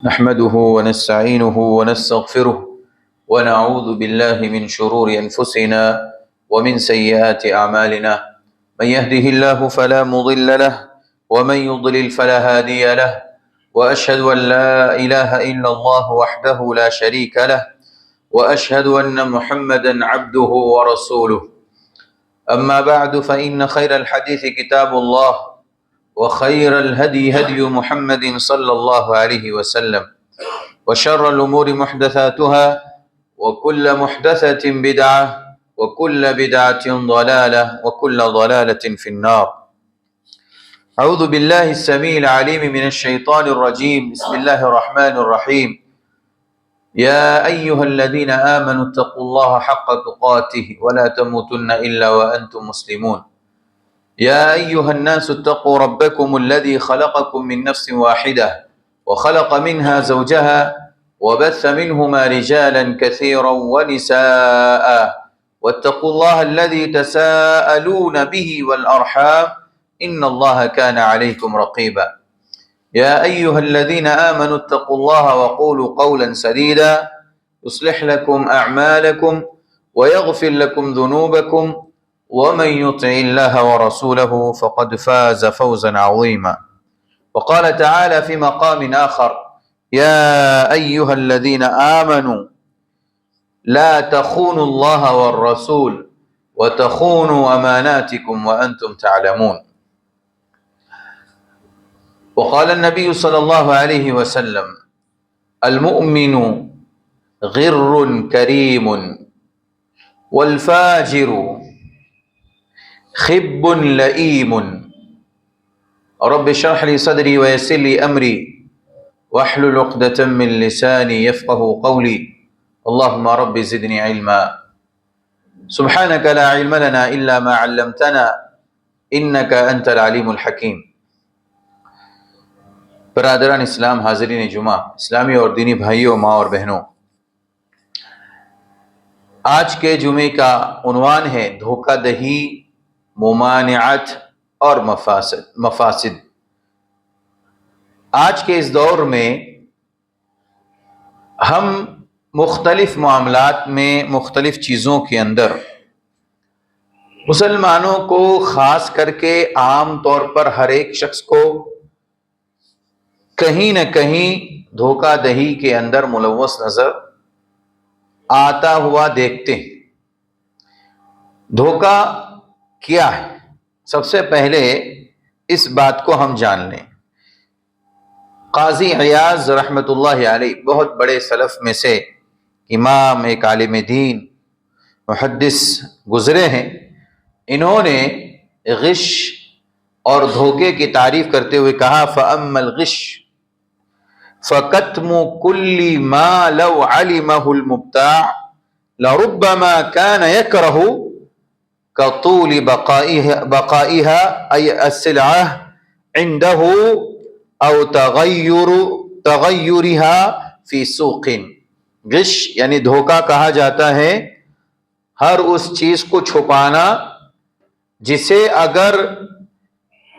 نحمده ونستعينه ونستغفره ونعوذ بالله من شرور أنفسنا ومن سيئات أعمالنا. من يهده الله فلا مضل له ومن يضلل فلا هادي له، وأشهد أن لا إله إلا الله وحده لا شريك له، وأشهد أن محمدا عبده ورسوله. أما بعد فإن خير الحديث كتاب الله، وخير الهدي هدي محمد صلى الله عليه وسلم، وشر الأمور محدثاتها، وكل محدثة بدعة، وكل بدعة ضلالة، وكل ضلالة في النار. أعوذ بالله السميع العليم من الشيطان الرجيم. بسم الله الرحمن الرحيم. يا أيها الذين آمنوا اتقوا الله حق تقاته ولا تموتن إلا وأنتم مسلمون. يا أيها الناس اتقوا ربكم الذي خلقكم من نفس واحدة وخلق منها زوجها وبث منهما رجالا كثيرا ونساء، واتقوا الله الذي تساءلون به والأرحام إن الله كان عليكم رقيبا. يا أيها الذين آمنوا اتقوا الله وقولوا قولا سديدا يصلح لكم أعمالكم ويغفر لكم ذنوبكم، ومن يطع الله ورسوله فقد فاز فوزا عظيما. وقال تعالى في مقام آخر: يا أيها الذين آمنوا لا تخونوا الله والرسول وتخونوا أماناتكم وأنتم تعلمون. وقال النبي صلى الله عليه وسلم: المؤمن غر كريم والفاجر خب لئيم. رب اشرح لي صدري ويسر لي أمري واحلل عقدة من لساني يفقه قولي. اللهم رب زدني علما. سبحانك لا علم لنا إلا ما علمتنا إنك أنت العليم الحكيم. برادران اسلام، حاضرین جمعہ، اسلامی اور دینی بھائیوں، ماں اور بہنوں، آج کے جمعے کا عنوان ہے دھوکہ دہی، ممانعت اور مفاسد۔ آج کے اس دور میں ہم مختلف معاملات میں، مختلف چیزوں کے اندر مسلمانوں کو، خاص کر کے عام طور پر ہر ایک شخص کو کہیں نہ کہیں دھوکہ دہی کے اندر ملوث نظر آتا ہوا دیکھتے ہیں۔ دھوکہ کیا ہے؟ سب سے پہلے اس بات کو ہم جان لیں۔ قاضی عیاض رحمۃ اللہ علیہ بہت بڑے سلف میں سے امام، ایک عالم دین، محدث گزرے ہیں۔ انہوں نے غش اور دھوکے کی تعریف کرتے ہوئے کہا: فَأَمَّا الْغِشُّ فَكَتْمُ كُلِّ مَا لَوْ عَلِمَهُ الْمُبْتَاعُ لَرُبَّمَا كَانَ يَكْرَهُ كَطُولِ بَقَائِهَا أي السلعة عنده أو تغيرها في سوق۔ غش یعنی دھوکہ کہا جاتا ہے ہر اس چیز کو چھپانا جسے اگر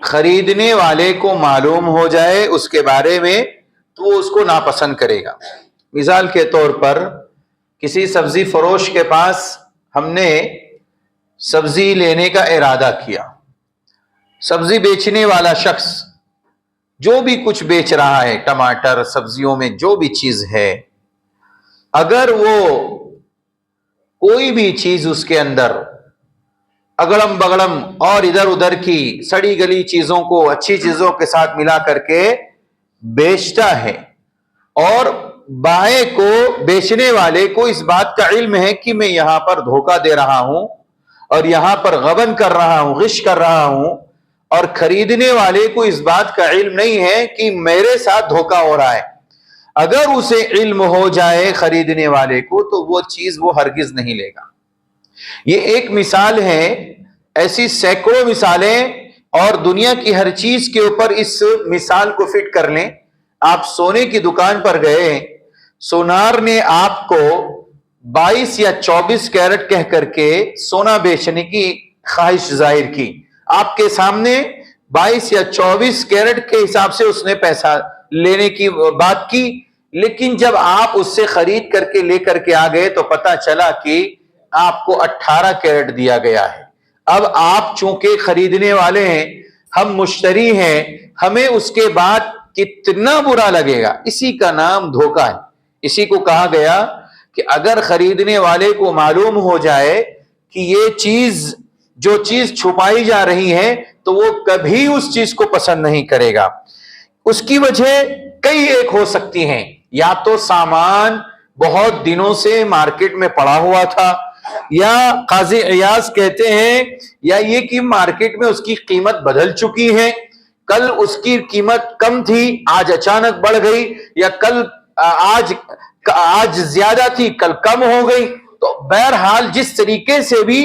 خریدنے والے کو معلوم ہو جائے اس کے بارے میں تو وہ اس کو ناپسند کرے گا۔ مثال کے طور پر کسی سبزی فروش کے پاس ہم نے سبزی لینے کا ارادہ کیا۔ سبزی بیچنے والا شخص جو بھی کچھ بیچ رہا ہے، ٹماٹر، سبزیوں میں جو بھی چیز ہے، اگر وہ کوئی بھی چیز اس کے اندر اگڑم بگڑم اور ادھر ادھر کی سڑی گلی چیزوں کو اچھی چیزوں کے ساتھ ملا کر کے بیچتا ہے، اور بائیں کو، بیچنے والے کو اس بات کا علم ہے کہ میں یہاں پر دھوکہ دے رہا ہوں اور یہاں پر غبن کر رہا ہوں، غش کر رہا ہوں، اور خریدنے والے کو اس بات کا علم نہیں ہے کہ میرے ساتھ دھوکہ ہو رہا ہے، اگر اسے علم ہو جائے خریدنے والے کو تو وہ چیز وہ ہرگز نہیں لے گا۔ یہ ایک مثال ہے، ایسی سینکڑوں مثالیں، اور دنیا کی ہر چیز کے اوپر اس مثال کو فٹ کر لیں۔ آپ سونے کی دکان پر گئے، سونار نے آپ کو 22 یا 24 کیرٹ کہہ کر کے سونا بیچنے کی خواہش ظاہر کی۔ آپ کے سامنے 22 یا 24 کیرٹ کے حساب سے اس نے پیسہ لینے کی بات کی، لیکن جب آپ اس سے خرید کر کے لے کر کے آ گئے تو پتا چلا کہ آپ کو 18 کیرٹ دیا گیا ہے۔ اب آپ چونکہ خریدنے والے ہیں، ہم مشتری ہیں، ہمیں اس کے بعد کتنا برا لگے گا۔ اسی کا نام دھوکہ ہے۔ اسی کو کہا گیا کہ اگر خریدنے والے کو معلوم ہو جائے کہ یہ جو چیز چھپائی جا رہی ہے تو وہ کبھی اس چیز کو پسند نہیں کرے گا۔ اس کی وجہ کئی ایک ہو سکتی ہیں، یا تو سامان بہت دنوں سے مارکیٹ میں پڑا ہوا تھا، یا قاضی عیاض کہتے ہیں یا یہ کہ مارکیٹ میں اس کی قیمت بدل چکی ہے، کل اس کی قیمت کم تھی آج اچانک بڑھ گئی، یا آج زیادہ تھی کل کم ہو گئی۔ تو بہرحال جس طریقے سے بھی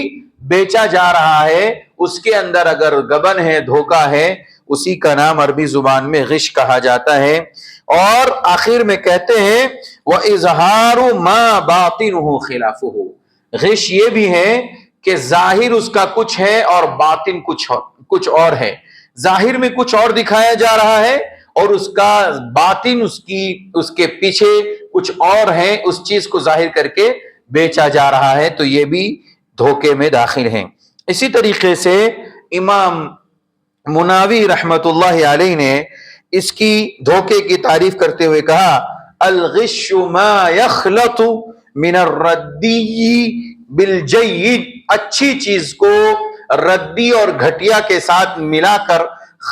بیچا جا رہا ہے اس کے اندر اگر گبن ہے، دھوکہ ہے، اسی کا نام عربی زبان میں غش کہا جاتا ہے۔ اور آخر میں کہتے ہیں وَإِظْهَارُ مَا بَاطِنُهُ خِلَافُهُ، غش یہ بھی ہے کہ ظاہر اس کا کچھ ہے اور باطن کچھ اور ہے۔ ظاہر میں کچھ اور دکھایا جا رہا ہے اور اس کا باطن اس کے پیچھے کچھ اور ہے، اس چیز کو ظاہر کر کے بیچا جا رہا ہے، تو یہ بھی دھوکے میں داخل ہیں۔ اسی طریقے سے امام مناوی رحمت اللہ علیہ نے اس کی دھوکے کی تعریف کرتے ہوئے کہا الغش ما یخلط من الردی بالجید، اچھی چیز کو ردی اور گھٹیا کے ساتھ ملا کر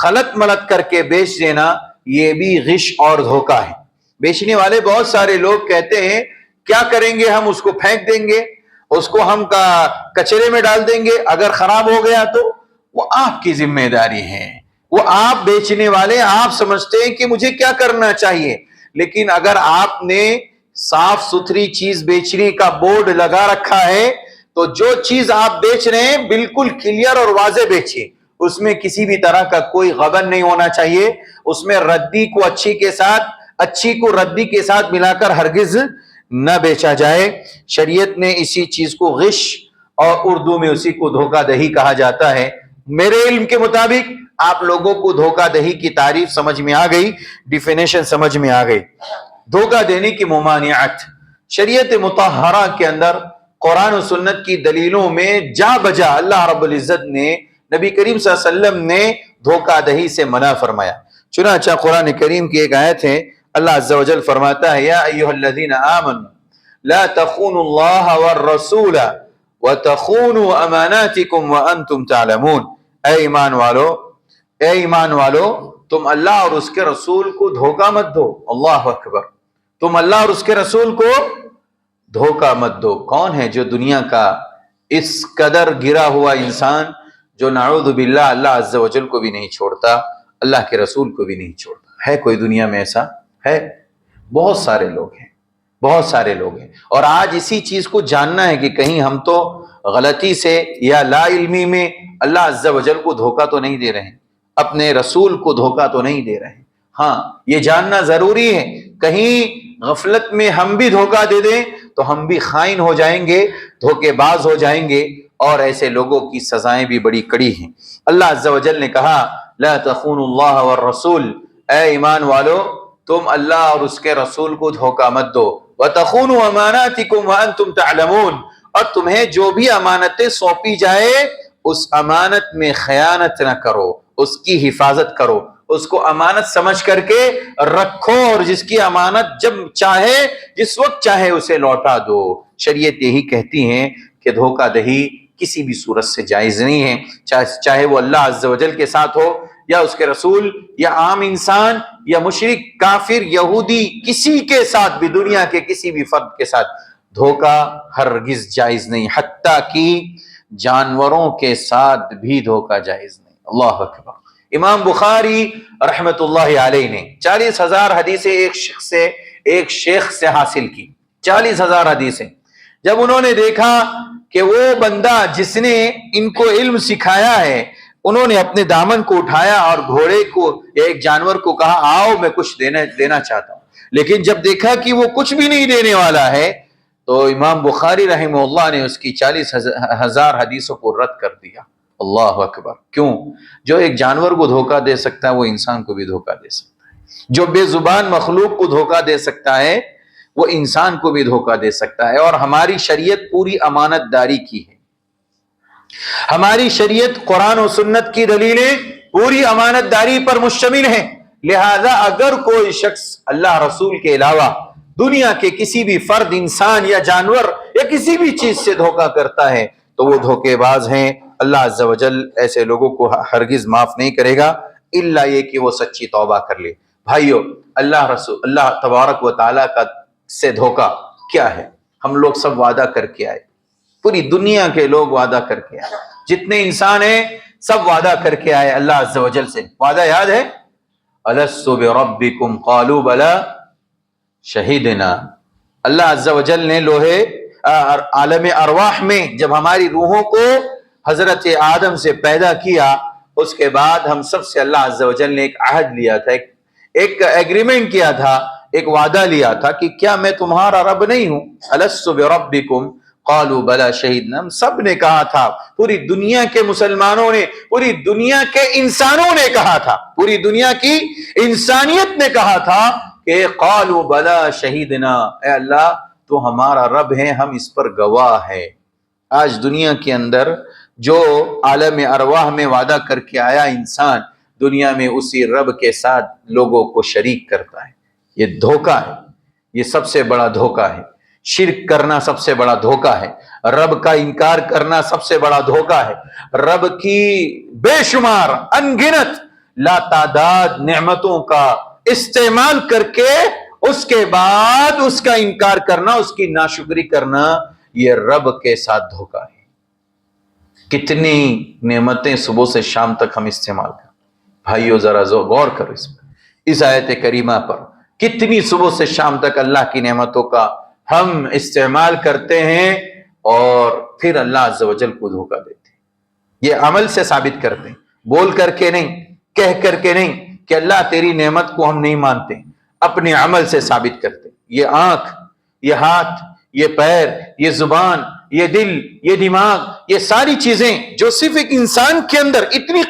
خلط ملط کر کے بیچ دینا، یہ بھی غش اور دھوکہ ہے۔ بیچنے والے بہت سارے لوگ کہتے ہیں کیا کریں گے، ہم اس کو پھینک دیں گے، اس کو ہم کچرے میں ڈال دیں گے، اگر خراب ہو گیا تو وہ آپ کی ذمہ داری ہے، وہ آپ بیچنے والے آپ سمجھتے ہیں کہ مجھے کیا کرنا چاہیے، لیکن اگر آپ نے صاف ستھری چیز بیچنے کا بورڈ لگا رکھا ہے تو جو چیز آپ بیچ رہے ہیں بالکل کلیئر اور واضح بیچیے، اس میں کسی بھی طرح کا کوئی غبن نہیں ہونا چاہیے، اس میں ردی کو اچھی کو ردی کے ساتھ ملا کر ہرگز نہ بیچا جائے۔ شریعت نے اسی چیز کو غش اور اردو میں اسی کو دھوکہ دہی کہا جاتا ہے۔ میرے علم کے مطابق آپ لوگوں کو دھوکہ دہی کی تعریف سمجھ میں آ گئی، ڈیفینیشن سمجھ میں آ گئی۔ دھوکہ دینے کی ممانعت شریعت مطہرہ کے اندر قرآن و سنت کی دلیلوں میں جا بجا اللہ رب العزت نے، نبی کریم صلی اللہ علیہ وسلم نے دھوکہ دہی سے منع فرمایا۔ چنانچہ قرآن کریم کی ایک آیت ہے، اللہ عز و جل فرماتا ہے یا ایھا الذین آمنوا لا تخونوا اللہ والرسول وتخونوا اماناتکم وانتم تعلمون، اے ایمان والو تم اللہ اور اس کے رسول کو دھوکہ مت دو۔ اللہ اکبر، تم اللہ اور اس کے رسول کو دھوکہ مت دو۔ کون ہے جو دنیا کا اس قدر گرا ہوا انسان جو نعوذ باللہ اللہ عز و جل کو بھی نہیں چھوڑتا، اللہ کے رسول کو بھی نہیں چھوڑتا؟ ہے کوئی دنیا میں ایسا؟ ہے؟ بہت سارے لوگ ہیں، بہت سارے لوگ ہیں۔ اور آج اسی چیز کو جاننا ہے کہ کہیں ہم تو غلطی سے یا لا علمی میں اللہ عز و جل کو دھوکہ تو نہیں دے رہے ہیں، اپنے رسول کو دھوکہ تو نہیں دے رہے ہیں۔ ہاں یہ جاننا ضروری ہے، کہیں غفلت میں ہم بھی دھوکہ دے دیں تو ہم بھی خائن ہو جائیں گے، دھوکے باز ہو جائیں گے، اور ایسے لوگوں کی سزائیں بھی بڑی کڑی ہیں۔ اللہ عز و جل نے کہا لا تخونوا اللہ والرسول، اے ایمان والو تم اللہ اور اس کے رسول کو دھوکہ مت دو، وتخونوا اماناتکم وانتم تعلمون، اور تمہیں جو بھی امانتیں سونپی جائے اس امانت میں خیانت نہ کرو، اس کی حفاظت کرو، اس کو امانت سمجھ کر کے رکھو، اور جس کی امانت جب چاہے جس وقت چاہے اسے لوٹا دو۔ شریعت یہی کہتی ہے کہ دھوکہ دہی کسی بھی صورت سے جائز نہیں ہے، چاہے وہ اللہ عز و جل کے ساتھ ہو یا اس کے رسول یا عام انسان یا مشرک کافر یہودی، کسی کے ساتھ بھی، دنیا کے کسی بھی فرد کے ساتھ دھوکہ ہرگز جائز نہیں، حتیٰ کہ جانوروں کے ساتھ بھی دھوکہ جائز نہیں۔ اللہ اکبر۔ امام بخاری رحمت اللہ علیہ نے 40,000 حدیثیں ایک شیخ سے حاصل کی، 40,000 حدیثیں۔ جب انہوں نے دیکھا کہ وہ بندہ جس نے ان کو علم سکھایا ہے، انہوں نے اپنے دامن کو اٹھایا اور گھوڑے کو یا ایک جانور کو کہا آؤ میں کچھ دینا چاہتا ہوں، لیکن جب دیکھا کہ وہ کچھ بھی نہیں دینے والا ہے تو امام بخاری رحمہ اللہ نے اس کی 40,000 حدیثوں کو رد کر دیا۔ اللہ اکبر۔ کیوں؟ جو ایک جانور کو دھوکہ دے سکتا ہے وہ انسان کو بھی دھوکہ دے سکتا ہے۔ جو بے زبان مخلوق کو دھوکہ دے سکتا ہے وہ انسان کو بھی دھوکہ دے سکتا ہے۔ اور ہماری شریعت پوری امانت داری کی ہے، ہماری شریعت قرآن و سنت کی دلیلیں پوری امانت داری پر مشتمل ہیں۔ لہذا اگر کوئی شخص اللہ رسول کے علاوہ دنیا کے کسی بھی فرد، انسان یا جانور یا کسی بھی چیز سے دھوکہ کرتا ہے تو وہ دھوکے باز ہیں۔ اللہ عز و جل ایسے لوگوں کو ہرگز معاف نہیں کرے گا الا یہ کہ وہ سچی توبہ کر لے۔ بھائیو، اللہ تبارک و تعالیٰ کا سے دھوکہ کیا ہے؟ ہم لوگ سب وعدہ کر کے آئے، پوری دنیا کے لوگ وعدہ کر کے آئے، جتنے انسان ہیں سب وعدہ کر کے آئے اللہ عز و جل سے۔ وعدہ یاد ہے؟ الست بربکم قالوا بلا شہدنا۔ اللہ عز و جل نے عالم ارواح میں جب ہماری روحوں کو حضرت آدم سے پیدا کیا، اس کے بعد ہم سب سے اللہ عز و جل نے ایک عہد لیا تھا، ایک ایگریمنٹ کیا تھا، ایک وعدہ لیا تھا کہ کیا میں تمہارا رب نہیں ہوں؟ الست بربکم قالوا بلا شہدنا۔ ہم سب نے کہا تھا، پوری دنیا کے مسلمانوں نے، پوری دنیا کے انسانوں نے کہا تھا، پوری دنیا کی انسانیت نے کہا تھا کہ قالوا بلا شہدنا، اے اللہ تو ہمارا رب ہے، ہم اس پر گواہ ہے۔ آج دنیا کے اندر جو عالم ارواح میں وعدہ کر کے آیا انسان، دنیا میں اسی رب کے ساتھ لوگوں کو شریک کرتا ہے۔ یہ دھوکہ ہے، یہ سب سے بڑا دھوکہ ہے۔ شرک کرنا سب سے بڑا دھوکہ ہے، رب کا انکار کرنا سب سے بڑا دھوکہ ہے۔ رب کی بے شمار انگنت لا تعداد نعمتوں کا استعمال کر کے اس کے بعد اس کا انکار کرنا، اس کی ناشکری کرنا، یہ رب کے ساتھ دھوکہ ہے۔ کتنی نعمتیں صبح سے شام تک ہم استعمال کریں، بھائیو ذرا غور کرو اس پر، اس آیت کریمہ پر۔ کتنی صبح سے شام تک اللہ کی نعمتوں کا ہم استعمال کرتے ہیں اور پھر اللہ عز و جل کو دھوکہ دیتے ہیں۔ یہ عمل سے ثابت کرتے ہیں، بول کر کے نہیں، کہہ کر کے نہیں کہ اللہ تیری نعمت کو ہم نہیں مانتے، اپنے عمل سے ثابت کرتے ہیں۔ یہ آنکھ، یہ ہاتھ، یہ پیر، یہ زبان، یہ دل، یہ دماغ، یہ ساری چیزیں جو صرف ایک انسان کے اندر اتنی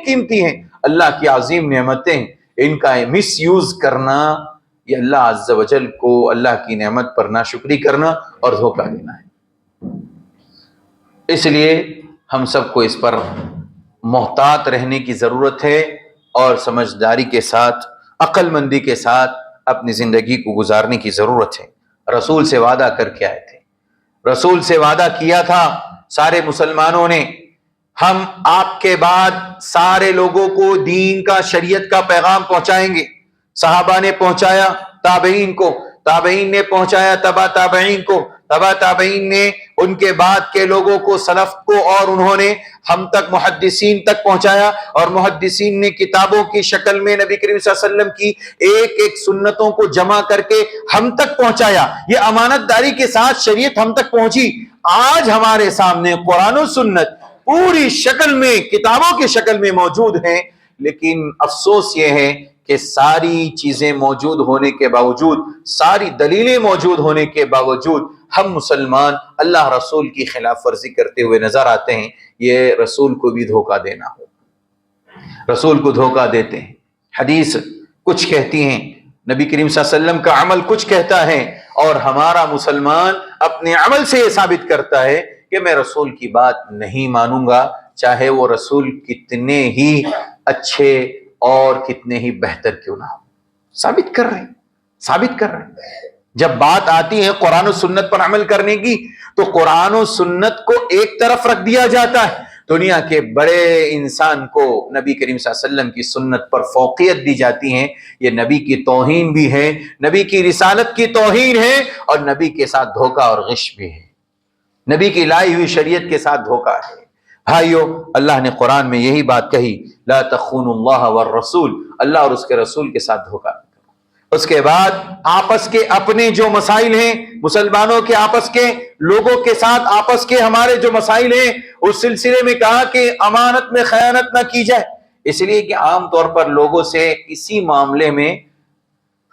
قیمتی ہیں، اللہ کی عظیم نعمتیں، ان کا مس یوز کرنا یہ اللہ عز و جل کو اللہ کی نعمت پر ناشکری کرنا اور دھوکہ دینا ہے۔ اس لیے ہم سب کو اس پر محتاط رہنے کی ضرورت ہے اور سمجھداری کے ساتھ، عقل مندی کے ساتھ اپنی زندگی کو گزارنے کی ضرورت ہے۔ رسول سے وعدہ کر کے آئے تھے، رسول سے وعدہ کیا تھا سارے مسلمانوں نے، ہم آپ کے بعد سارے لوگوں کو دین کا، شریعت کا پیغام پہنچائیں گے۔ صحابہ نے پہنچایا تابعین کو، تابعین نے پہنچایا تبع تابعین کو، تبع تابعین نے ان کے بعد کے لوگوں کو، سلف کو، اور انہوں نے ہم تک محدثین تک پہنچایا، اور محدثین نے کتابوں کی شکل میں نبی کریم صلی اللہ علیہ وسلم کی ایک ایک سنتوں کو جمع کر کے ہم تک پہنچایا۔ یہ امانت داری کے ساتھ شریعت ہم تک پہنچی۔ آج ہمارے سامنے قرآن و سنت پوری شکل میں، کتابوں کی شکل میں موجود ہیں، لیکن افسوس یہ ہے کہ ساری چیزیں موجود ہونے کے باوجود، ساری دلیلیں موجود ہونے کے باوجود ہم مسلمان اللہ رسول کی خلاف ورزی کرتے ہوئے نظر آتے ہیں۔ یہ رسول کو بھی دھوکہ دینا ہو، رسول کو دھوکہ دیتے ہیں۔ حدیث کچھ کہتی ہیں، نبی کریم صلی اللہ علیہ وسلم کا عمل کچھ کہتا ہے، اور ہمارا مسلمان اپنے عمل سے یہ ثابت کرتا ہے کہ میں رسول کی بات نہیں مانوں گا، چاہے وہ رسول کتنے ہی اچھے اور کتنے ہی بہتر کیوں نہ ہو۔ ثابت کر رہے ہیں۔ جب بات آتی ہے قرآن و سنت پر عمل کرنے کی تو قرآن و سنت کو ایک طرف رکھ دیا جاتا ہے، دنیا کے بڑے انسان کو نبی کریم صلی اللہ علیہ وسلم کی سنت پر فوقیت دی جاتی ہے۔ یہ نبی کی توہین بھی ہے، نبی کی رسالت کی توہین ہے، اور نبی کے ساتھ دھوکہ اور غش بھی ہے، نبی کی لائی ہوئی شریعت کے ساتھ دھوکہ ہے۔ بھائیو، اللہ نے قرآن میں یہی بات کہی، لا تخونوا اللہ والرسول، اللہ اور اس کے رسول کے ساتھ دھوکہ۔ اس کے بعد آپس کے اپنے جو مسائل ہیں، مسلمانوں کے آپس کے، لوگوں کے ساتھ آپس کے ہمارے جو مسائل ہیں، اس سلسلے میں کہا کہ امانت میں خیانت نہ کی جائے، اس لیے کہ عام طور پر لوگوں سے کسی معاملے میں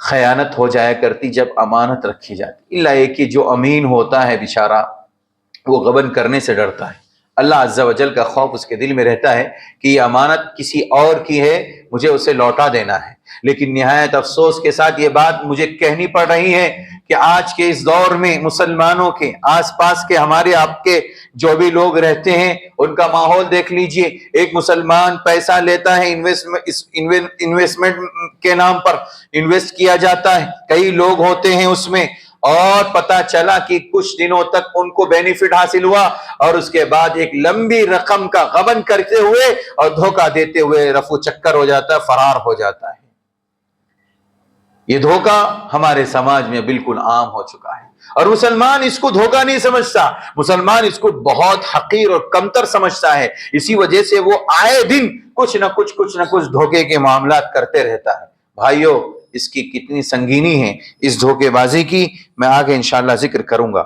خیانت ہو جایا کرتی جب امانت رکھی جاتی، الا یہ کہ جو امین ہوتا ہے بیچارہ وہ غبن کرنے سے ڈرتا ہے، اللہ عز و جل کا خوف اس کے دل میں رہتا ہے کہ یہ امانت کسی اور کی ہے، مجھے اسے لوٹا دینا ہے۔ لیکن نہایت افسوس کے ساتھ یہ بات مجھے کہنی پڑ رہی ہے کہ آج کے اس دور میں مسلمانوں کے آس پاس کے ہمارے آپ کے جو بھی لوگ رہتے ہیں ان کا ماحول دیکھ لیجئے۔ ایک مسلمان پیسہ لیتا ہے، انویسٹمنٹ کے نام پر انویسٹ کیا جاتا ہے، کئی لوگ ہوتے ہیں اس میں، اور پتہ چلا کہ کچھ دنوں تک ان کو بینیفٹ حاصل ہوا اور اس کے بعد ایک لمبی رقم کا غبن کرتے ہوئے اور دھوکہ دیتے ہوئے رفو چکر ہو جاتا ہے، فرار ہو جاتا ہے۔ یہ دھوکہ ہمارے سماج میں بالکل عام ہو چکا ہے، اور مسلمان اس کو دھوکہ نہیں سمجھتا، مسلمان اس کو بہت حقیر اور کمتر سمجھتا ہے۔ اسی وجہ سے وہ آئے دن کچھ نہ کچھ دھوکے کے معاملات کرتے رہتا ہے۔ بھائیو، اس کی کتنی سنگینی ہے اس دھوکے بازی کی، میں آگے انشاءاللہ ذکر کروں گا۔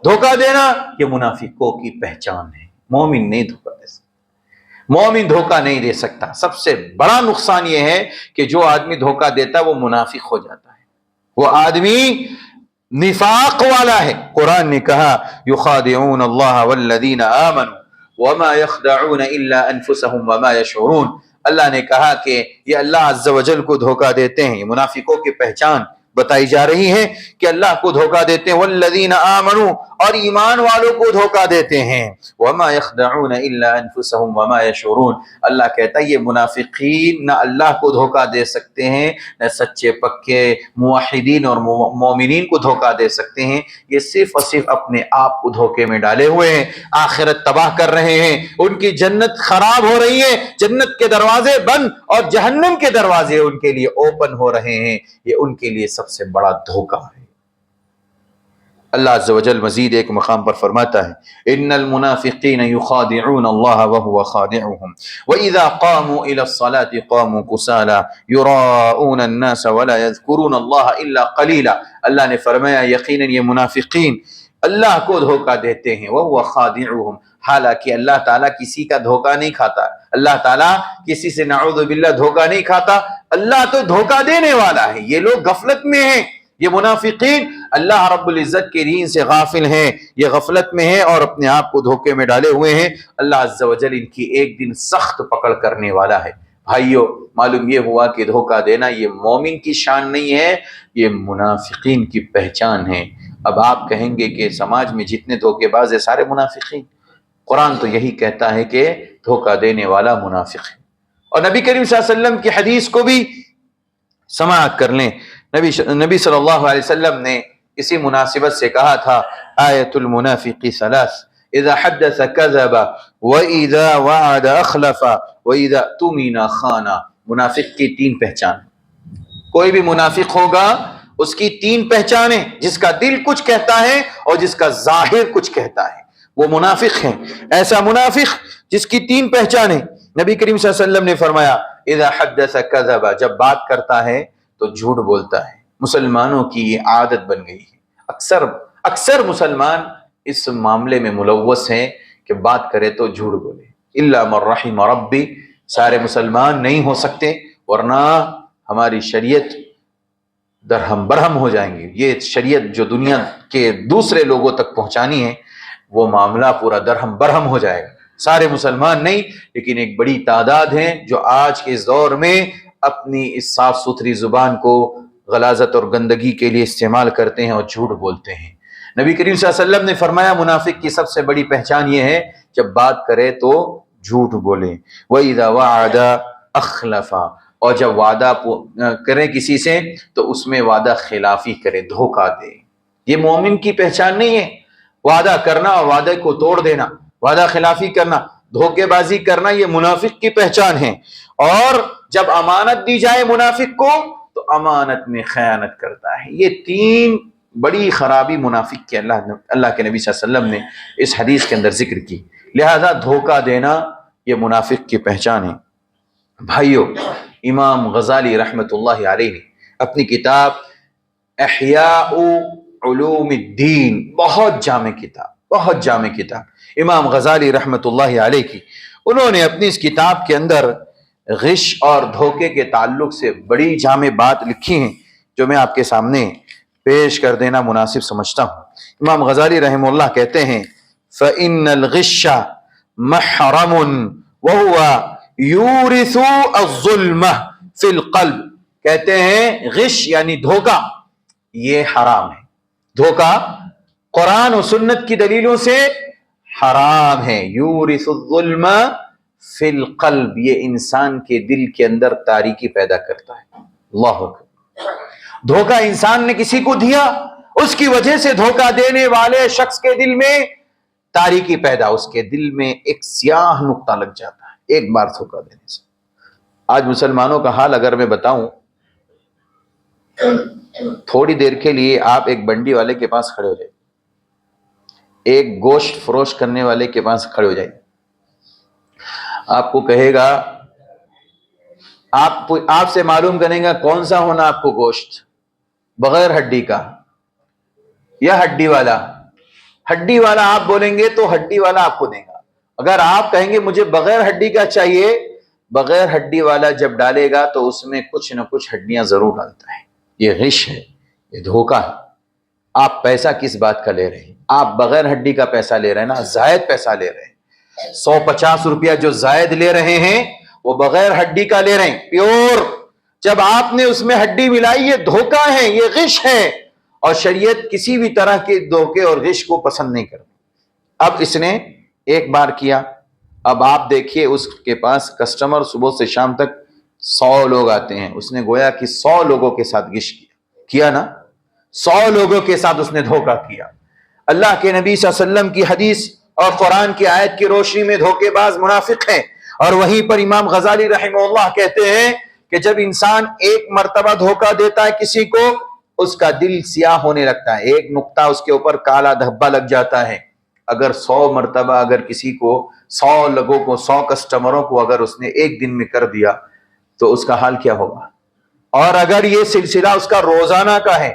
دھوکہ دینا یہ منافقوں کی پہچان ہے، مومن نہیں دھوکہ دے سکتا، مومن دھوکہ نہیں دے سکتا۔ سب سے بڑا نقصان یہ ہے کہ جو آدمی دھوکہ دیتا ہے وہ منافق ہو جاتا ہے، وہ آدمی نفاق والا ہے۔ قرآن نے کہا یخادعون اللہ والذین آمنوا وما یخدعون الا انفسهم وما یشعرون۔ اللہ نے کہا کہ یہ اللہ عز و جل کو دھوکہ دیتے ہیں، یہ منافقوں کی پہچان بتائی جا رہی ہے کہ اللہ کو دھوکہ دیتے ہیں، والذین آمنوا، اور ایمان والوں کو دھوکہ دیتے ہیں، وما یخدعون الا انفسهم وما یشعرون۔ اللہ کہتا ہے یہ منافقین نہ اللہ کو دھوکہ دے سکتے ہیں، نہ سچے پکے موحدین اور مومنین کو دھوکہ دے سکتے ہیں، یہ صرف اور صرف اپنے آپ کو دھوکے میں ڈالے ہوئے ہیں، آخرت تباہ کر رہے ہیں، ان کی جنت خراب ہو رہی ہے، جنت کے دروازے بند اور جہنم کے دروازے ان کے لیے اوپن ہو رہے ہیں، یہ ان کے لیے سب سے بڑا دھوکہ ہے۔ اللہ عز و جل مزید ایک مقام پر فرماتا ہے ان المنافقین یخادعون اللہ وهو خادعهم واذا قاموا الى الصلاة قاموا كسالى يراءون الناس ولا يذكرون اللہ الا قلیلا۔ اللہ نے فرمایا یقیناً یہ منافقین اللہ کو دھوکہ دیتے ہیں، وهو خادعهم، حالانکہ اللہ تعالیٰ کسی کا دھوکہ نہیں کھاتا، اللہ تعالیٰ کسی سے نعوذ باللہ دھوکہ نہیں کھاتا، اللہ تو دھوکہ دینے والا ہے۔ یہ لوگ غفلت میں ہیں، یہ منافقین اللہ رب العزت کے دین سے غافل ہیں، یہ غفلت میں ہیں اور اپنے آپ کو دھوکے میں ڈالے ہوئے ہیں۔ اللہ عز و جل ان کی ایک دن سخت پکڑ کرنے والا ہے۔ بھائیو، معلوم یہ ہوا کہ دھوکہ دینا یہ مومن کی شان نہیں ہے، یہ منافقین کی پہچان ہے۔ اب آپ کہیں گے کہ سماج میں جتنے دھوکے باز ہیں سارے منافقین، قرآن تو یہی کہتا ہے کہ دھوکہ دینے والا منافق ہے۔ اور نبی کریم صلی اللہ علیہ وسلم کی حدیث کو بھی سماعت کر لیں، نبی صلی اللہ علیہ وسلم نے اسی مناسبت سے کہا تھا آیت المنافق ثلاث اذا حدث كذب واذا وعد اخلف واذا اؤتمن خان۔ منافق کی تین پہچان، کوئی بھی منافق ہوگا اس کی تین پہچانیں، جس کا دل کچھ کہتا ہے اور جس کا ظاہر کچھ کہتا ہے، وہ منافق ہیں۔ ایسا منافق جس کی تین پہچانیں، نبی کریم صلی اللہ علیہ وسلم نے فرمایا اذا حدث كذب، جب بات کرتا ہے تو جھوٹ بولتا ہے۔ مسلمانوں کی یہ عادت بن گئی ہے، اکثر مسلمان اس معاملے میں ملوث ہیں کہ بات کرے تو جھوٹ بولے، الا من رحم ربی، سارے مسلمان نہیں ہو سکتے ورنہ ہماری شریعت درہم برہم ہو جائیں گی۔ یہ شریعت جو دنیا کے دوسرے لوگوں تک پہنچانی ہے وہ معاملہ پورا درہم برہم ہو جائے گا۔ سارے مسلمان نہیں، لیکن ایک بڑی تعداد ہیں جو آج کے اس دور میں اپنی اس صاف ستھری زبان کو غلاظت اور گندگی کے لیے استعمال کرتے ہیں اور جھوٹ بولتے ہیں۔ نبی کریم صلی اللہ علیہ وسلم نے فرمایا منافق کی سب سے بڑی پہچان یہ ہے جب بات کرے تو جھوٹ بولے، وَإِذَا وَعَدَ أَخْلَفَ، اور جب وعدہ کرے کسی سے تو اس میں وعدہ خلافی کرے، دھوکہ دے۔ یہ مومن کی پہچان نہیں ہے، وعدہ کرنا اور وعدے کو توڑ دینا، وعدہ خلافی کرنا، دھوکے بازی کرنا، یہ منافق کی پہچان ہے۔ اور جب امانت دی جائے منافق کو تو امانت میں خیانت کرتا ہے۔ یہ تین بڑی خرابی منافق کے اللہ کے نبی صلی اللہ علیہ وسلم نے اس حدیث کے اندر ذکر کی، لہذا دھوکہ دینا یہ منافق کی پہچان ہے۔ بھائیو، امام غزالی رحمۃ اللہ علیہ نے اپنی کتاب احیاء علوم الدین، بہت جامع کتاب امام غزالی رحمۃ اللہ علیہ کی، انہوں نے اپنی اس کتاب کے اندر غش اور دھوکے کے تعلق سے بڑی جامع بات لکھی ہیں جو میں آپ کے سامنے پیش کر دینا مناسب سمجھتا ہوں۔ امام غزالی رحمہ اللہ کہتے ہیں فَإِنَّ الْغِشَّ مَحْرَمٌ وَهُوَ یورث الظلم فی القلب، کہتے ہیں غش یعنی دھوکہ یہ حرام ہے. دھوکہ قرآن و سنت کی دلیلوں سے حرام ہے. یورث الظلم فی القلب، یہ انسان کے دل کے اندر تاریکی پیدا کرتا ہے. اللہ اکبر. دھوکہ انسان نے کسی کو دیا، اس کی وجہ سے دھوکہ دینے والے شخص کے دل میں تاریکی پیدا، اس کے دل میں ایک سیاہ نقطہ لگ جاتا ہے ایک بار دھوکہ دینے سے. آج مسلمانوں کا حال اگر میں بتاؤں، تھوڑی دیر کے لیے آپ ایک بنڈی والے کے پاس کھڑے ہو جائیں، ایک گوشت فروش کرنے والے کے پاس کھڑے ہو جائیں، آپ کو کہے گا، آپ سے معلوم کریں گا کون سا ہونا آپ کو گوشت، بغیر ہڈی کا یا ہڈی والا. ہڈی والا آپ بولیں گے تو ہڈی والا آپ کو دے گا. اگر آپ کہیں گے مجھے بغیر ہڈی کا چاہیے، بغیر ہڈی والا جب ڈالے گا تو اس میں کچھ نہ کچھ ہڈیاں ضرور ڈالتا ہے. یہ غش ہے، یہ دھوکہ ہے. آپ پیسہ کس بات کا لے رہے ہیں؟ آپ بغیر ہڈی کا پیسہ لے رہے ہیں نا، زائد پیسہ لے رہے ہیں. 150 روپیہ جو زائد لے رہے ہیں وہ بغیر ہڈی کا لے رہے ہیں، پیور. جب آپ نے اس میں ہڈی ملائی، یہ دھوکہ ہے، یہ غش ہے. اور شریعت کسی بھی طرح کے دھوکے اور غش کو پسند نہیں کرتی. اب اس نے ایک بار کیا، اب آپ دیکھیے اس کے پاس کسٹمر صبح سے شام تک 100 لوگ آتے ہیں. اس نے گویا کہ 100 لوگوں کے ساتھ غش کیا نا، 100 لوگوں کے ساتھ اس نے دھوکہ کیا. اللہ کے نبی صلی اللہ علیہ وسلم کی حدیث اور قرآن کی آیت کی روشنی میں دھوکے باز منافق ہیں. اور وہیں پر امام غزالی رحمہ اللہ کہتے ہیں کہ جب انسان ایک مرتبہ دھوکہ دیتا ہے کسی کو، اس کا دل سیاہ ہونے لگتا ہے، ایک نقطہ اس کے اوپر کالا دھبا لگ جاتا ہے. اگر 100 مرتبہ اگر کسی کو 100 لوگوں کو 100 کسٹمروں کو اگر اس نے ایک دن میں کر دیا تو اس کا حال کیا ہوگا؟ اور اگر یہ سلسلہ اس کا روزانہ کا ہے،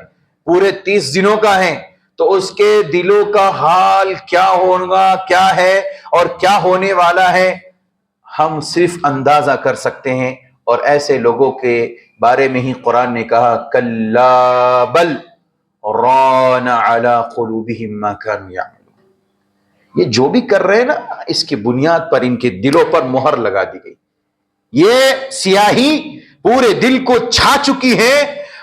پورے 30 دنوں کا ہے، تو اس کے دلوں کا حال کیا ہوگا، کیا ہے اور کیا ہونے والا ہے، ہم صرف اندازہ کر سکتے ہیں. اور ایسے لوگوں کے بارے میں ہی قرآن نے کہا کلا بل ران علی قلوبہم ما کانوا یعملون. یہ جو بھی کر رہے ہیں نا، اس کی بنیاد پر ان کے دلوں پر مہر لگا دی گئی. یہ سیاہی پورے دل کو چھا چکی ہے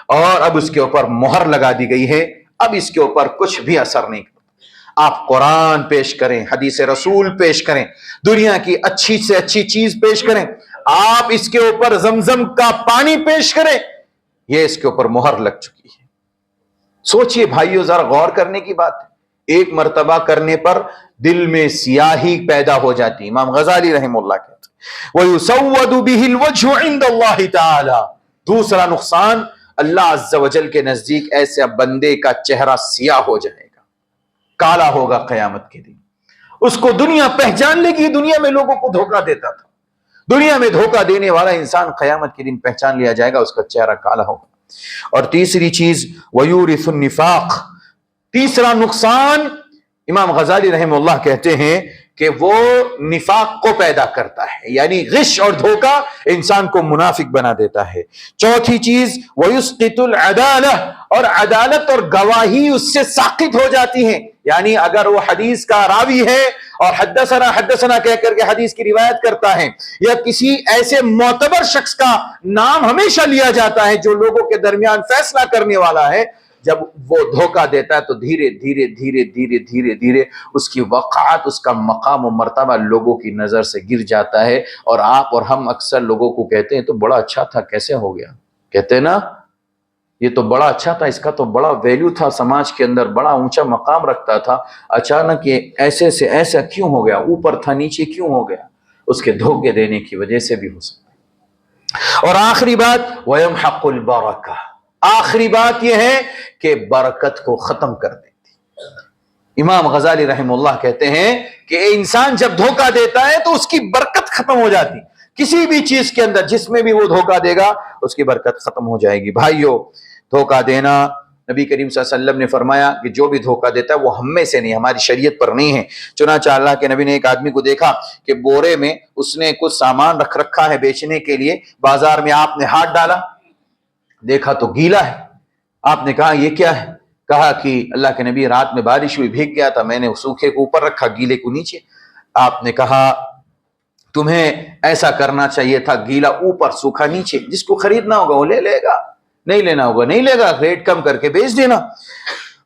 اور اب اس کے اوپر مہر لگا دی گئی ہے. اب اس کے اوپر کچھ بھی اثر نہیں کرتا. آپ قرآن پیش کریں، حدیث رسول پیش کریں، دنیا کی اچھی سے اچھی چیز پیش کریں، آپ اس کے اوپر زمزم کا پانی پیش کریں، یہ اس کے اوپر مہر لگ چکی ہے. سوچئے بھائیو، ذرا غور کرنے کی بات ہے. ایک مرتبہ کرنے پر دل میں سیاہی پیدا ہو جاتی. امام غزالی رحمہ اللہ کہتے ہیں وَيُسَوَّدُ بِهِ الْوَجْهُ عِنْدَ اللَّهِ تَعَالَى. دوسرا نقصان، اللہ عز و جل کے نزدیک ایسے بندے کا چہرہ سیاہ ہو جائے گا، کالا ہوگا قیامت کے دن. اس کو دنیا پہچان لے گی. دنیا میں لوگوں کو دھوکہ دیتا تھا، دنیا میں دھوکہ دینے والا انسان قیامت کے دن پہچان لیا جائے گا، اس کا چہرہ کالا ہوگا. اور تیسری چیز وَيُورِثُ النِّفَاقِ. تیسرا نقصان امام غزالی رحمہ اللہ کہتے ہیں کہ وہ نفاق کو پیدا کرتا ہے، یعنی غش اور دھوکہ انسان کو منافق بنا دیتا ہے. چوتھی چیز وَيُسْقِطُ الْعَدَالَةَ. اور عدالت اور گواہی اس سے ساقط ہو جاتی ہیں. یعنی اگر وہ حدیث کا راوی ہے اور حدثنا کہہ کر کے حدیث کی روایت کرتا ہے، یا کسی ایسے معتبر شخص کا نام ہمیشہ لیا جاتا ہے جو لوگوں کے درمیان فیصلہ کرنے والا ہے، جب وہ دھوکہ دیتا ہے تو دھیرے دھیرے دھیرے دھیرے دھیرے دھیرے اس کی وقعت، اس کا مقام و مرتبہ لوگوں کی نظر سے گر جاتا ہے. اور آپ اور ہم اکثر لوگوں کو کہتے ہیں تو بڑا اچھا تھا، کیسے ہو گیا؟ کہتے ہیں نا یہ تو بڑا اچھا تھا، اس کا تو بڑا ویلیو تھا سماج کے اندر، بڑا اونچا مقام رکھتا تھا، اچانک یہ ایسے سے ایسا کیوں ہو گیا، اوپر تھا نیچے کیوں ہو گیا؟ اس کے دھوکے دینے کی وجہ سے بھی ہو سکتا ہے. اور آخری بات وَيَمْحَقُ الْبَرَكَةَ. آخری بات یہ ہے کہ برکت کو ختم کر دیتی. امام غزالی رحمہ اللہ کہتے ہیں کہ انسان جب دھوکہ دیتا ہے تو اس کی برکت ختم ہو جاتی. کسی بھی چیز کے اندر جس میں بھی وہ دھوکہ دے گا اس کی برکت ختم ہو جائے گی. بھائیو، دھوکہ دینا، نبی کریم صلی اللہ علیہ وسلم نے فرمایا کہ جو بھی دھوکہ دیتا ہے وہ ہم میں سے نہیں، ہماری شریعت پر نہیں ہے. چنانچہ اللہ کے نبی نے ایک آدمی کو دیکھا کہ بورے میں اس نے کچھ سامان رکھ رکھا ہے بیچنے کے لیے. بازار میں آپ نے ہاتھ ڈالا، دیکھا تو گیلا ہے. آپ نے کہا یہ کیا ہے؟ کہا کہ اللہ کے نبی رات میں بارش ہوئی، بھیگ گیا تھا، میں نے سوکھے کو اوپر رکھا، گیلے کو نیچے. آپ نے کہا تمہیں ایسا کرنا چاہیے تھا، گیلا اوپر سوکھا نیچے، جس کو خریدنا ہوگا وہ لے لے گا، نہیں لینا ہوگا نہیں لے گا، ریٹ کم کر کے بیچ دینا۔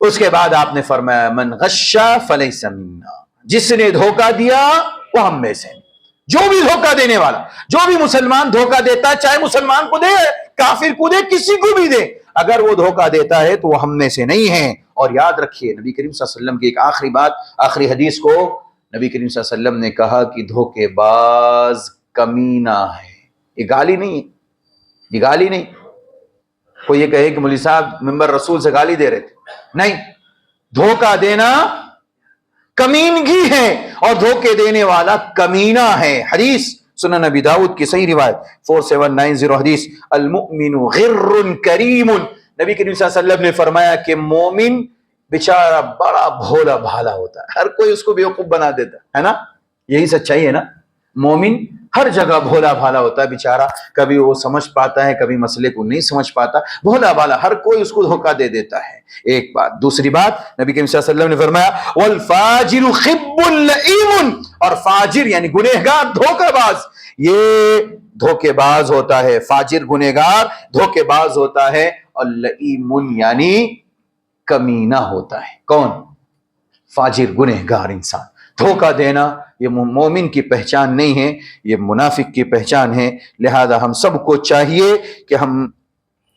اس کے بعد آپ نے فرمایا من غش فلیس منا، جس نے دھوکہ دیا وہ ہم میں سے، جو بھی دھوکہ دینے والا، جو بھی مسلمان دھوکہ دیتا ہے، چاہے مسلمان کو دے، کافر کو دے، کسی کو بھی دے، اگر وہ دھوکہ دیتا ہے تو وہ ہم میں سے نہیں ہے۔ اور یاد رکھیے نبی کریم صلی اللہ علیہ وسلم کی ایک آخری بات، آخری حدیث کو نبی کریم صلی اللہ علیہ وسلم نے کہا کہ دھوکے باز کمینہ ہے۔ یہ گالی نہیں ہے، یہ گالی نہیں۔ کوئی یہ کہے کہ مولوی صاحب ممبر رسول سے گالی دے رہے تھے، نہیں، دھوکہ دینا کمینگی ہے اور دھوکے دینے والا کمینہ ہے۔ حدیث سنن نبی داؤد کی صحیح روایت 4790 حدیث، المؤمن غر کریم، نبی کریم صلی اللہ علیہ وسلم نے فرمایا کہ مومن بیچارہ بڑا بھولا بھالا ہوتا ہے، ہر کوئی اس کو بیوقوف بنا دیتا ہے نا، یہی سچائی ہے نا، مومن ہر جگہ بھولا بھالا ہوتا ہے بیچارہ، کبھی وہ سمجھ پاتا ہے، کبھی مسئلے کو نہیں سمجھ پاتا، بھولا بھالا، ہر کوئی اس کو دھوکہ دے دیتا ہے۔ ایک بات، دوسری بات نبی کریم صلی اللہ علیہ وسلم نے فرمایا والفاجر خب لئیم، اور فاجر یعنی گنہگار، دھوکہ باز، یہ دھوکے باز ہوتا ہے، فاجر گنہگار دھوکے باز ہوتا ہے، اور لئیم یعنی کمینہ ہوتا ہے۔ کون؟ فاجر گنہگار انسان۔ دھوکہ دینا یہ مومن کی پہچان نہیں ہے، یہ منافق کی پہچان ہے۔ لہذا ہم سب کو چاہیے کہ ہم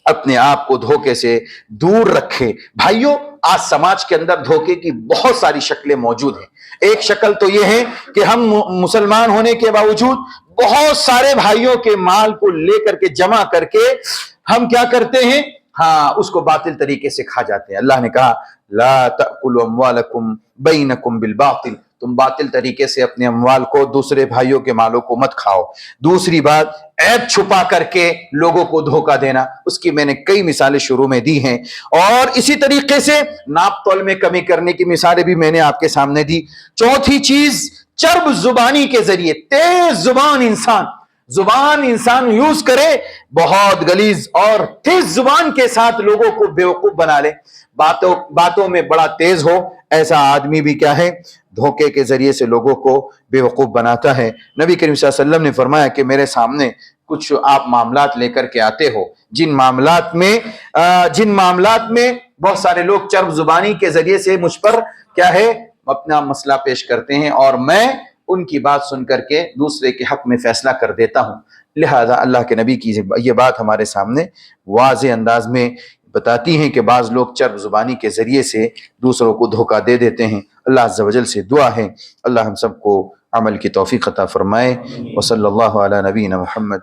اپنے آپ کو دھوکے سے دور رکھیں۔ بھائیوں، آج سماج کے اندر دھوکے کی بہت ساری شکلیں موجود ہیں۔ ایک شکل تو یہ ہے کہ ہم مسلمان ہونے کے باوجود بہت سارے بھائیوں کے مال کو لے کر کے جمع کر کے ہم کیا کرتے ہیں؟ ہاں، اس کو باطل طریقے سے کھا جاتے ہیں۔ اللہ نے کہا لا تأکلوا اموالکم بینکم بالباطل، تم باطل طریقے سے اپنے اموال کو، دوسرے بھائیوں کے مالوں کو مت کھاؤ۔ دوسری بات، عیب چھپا کر کے لوگوں کو دھوکہ دینا، اس کی میں نے کئی مثالیں شروع میں دی ہیں، اور اسی طریقے سے ناپ تول میں کمی کرنے کی مثالیں بھی میں نے آپ کے سامنے دی۔ چوتھی چیز، چرب زبانی کے ذریعے، تیز زبان انسان یوز کرے، بہت غلیظ اور تیز زبان کے ساتھ لوگوں کو بیوقوف بنا لے، باتوں میں بڑا تیز ہو، ایسا آدمی بھی کیا ہے؟ دھوکے کے ذریعے سے لوگوں کو بیوقوف بناتا ہے۔ نبی کریم صلی اللہ علیہ وسلم نے فرمایا کہ میرے سامنے کچھ آپ معاملات لے کر کے آتے ہو، جن معاملات میں بہت سارے لوگ چرب زبانی کے ذریعے سے مجھ پر کیا ہے؟ اپنا مسئلہ پیش کرتے ہیں، اور میں ان کی بات سن کر کے دوسرے کے حق میں فیصلہ کر دیتا ہوں۔ لہذا اللہ کے نبی کی یہ بات ہمارے سامنے واضح انداز میں بتاتی ہیں کہ بعض لوگ چرب زبانی کے ذریعے سے دوسروں کو دھوکہ دے دیتے ہیں۔ اللہ عز و جل سے دعا ہے اللہ ہم سب کو عمل کی توفیق عطا فرمائے۔ وصلی اللہ علی نبینا محمد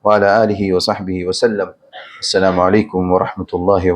وعلی آلہ وصحبہ وسلم۔ السلام علیکم ورحمۃ اللہ وبرکاتہ۔